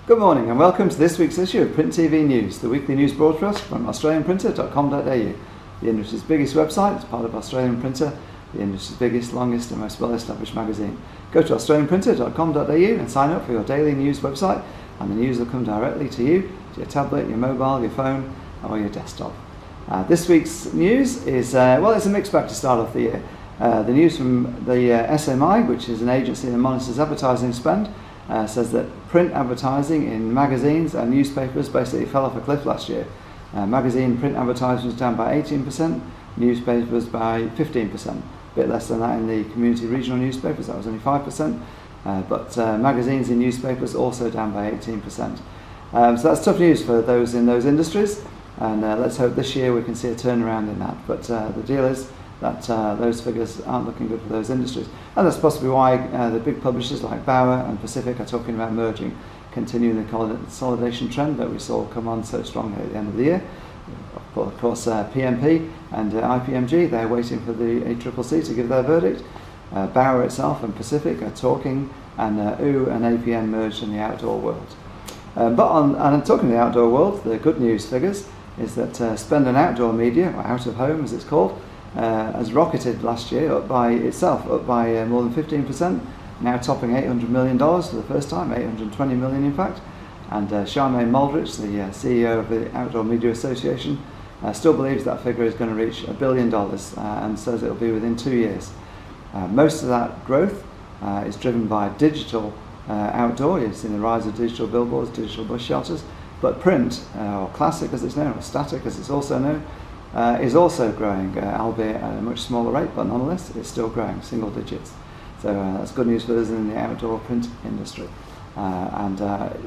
Good morning and welcome to this week's issue of printTV News, the weekly news broadcast from australianprinter.com.au, the industry's biggest website. It's part of Australian Printer, the industry's biggest, longest and most well-established magazine. Go to australianprinter.com.au and sign up for your daily news website, and the news will come directly to you, to your tablet, your mobile, your phone or your desktop. This week's news is, it's a mixed bag to start off the year. The news from the SMI, which is an agency that monitors advertising spend, says that print advertising in magazines and newspapers basically fell off a cliff last year. Magazine print advertising was down by 18%, newspapers by 15%. A bit less than that in the community regional newspapers, that was only 5%. But magazines in newspapers also down by 18%. So that's tough news for those in those industries, and let's hope this year we can see a turnaround in that. But the deal is that those figures aren't looking good for those industries. And that's possibly why the big publishers like Bauer and Pacific are talking about merging, continuing the consolidation trend that we saw come on so strongly at the end of the year. Of course, PMP and IPMG, they're waiting for the ACCC to give their verdict. Bauer itself and Pacific are talking, and OO and APN merged in the outdoor world. And talking the outdoor world, the good news figures is that spend on outdoor media, or out of home as it's called, has rocketed last year, up by more than 15%, now topping $800 million for the first time, $820 million in fact. And Charmaine Muldrich, the CEO of the Outdoor Media Association, still believes that figure is going to reach $1 billion and says it will be within 2 years. Most of that growth is driven by digital outdoor. You've seen the rise of digital billboards, digital bus shelters, but print, or classic as it's known, or static as it's also known, is also growing, albeit at a much smaller rate, but nonetheless it's still growing, single digits. So that's good news for those in the outdoor print industry. And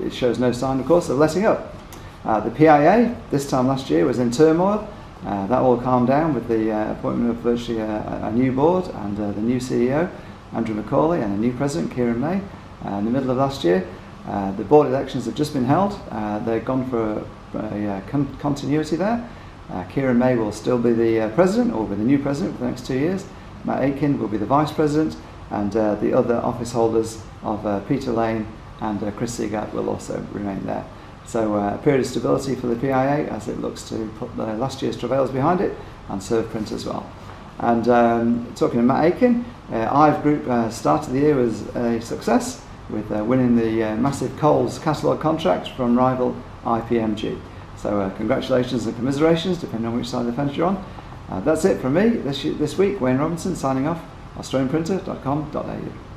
it shows no sign, of course, of letting up. The PIA, this time last year, was in turmoil. That all calmed down with the appointment of virtually a new board and the new CEO, Andrew McCauley, and a new president, Kieran May, in the middle of last year. The board elections have just been held. They've gone for a continuity there. Kieran May will still be the president, or be the new president for the next 2 years. Matt Aitken will be the vice president, and the other office holders of Peter Lane and Chris Seagat will also remain there. So a period of stability for the PIA as it looks to put last year's travails behind it and serve print as well. And talking to Matt Aitken, IVE Group started the year as a success with winning the massive Coles catalogue contract from rival IPMG. So congratulations and commiserations, depending on which side of the fence you're on. That's it from me this week. Wayne Robinson signing off, australianprinter.com.au.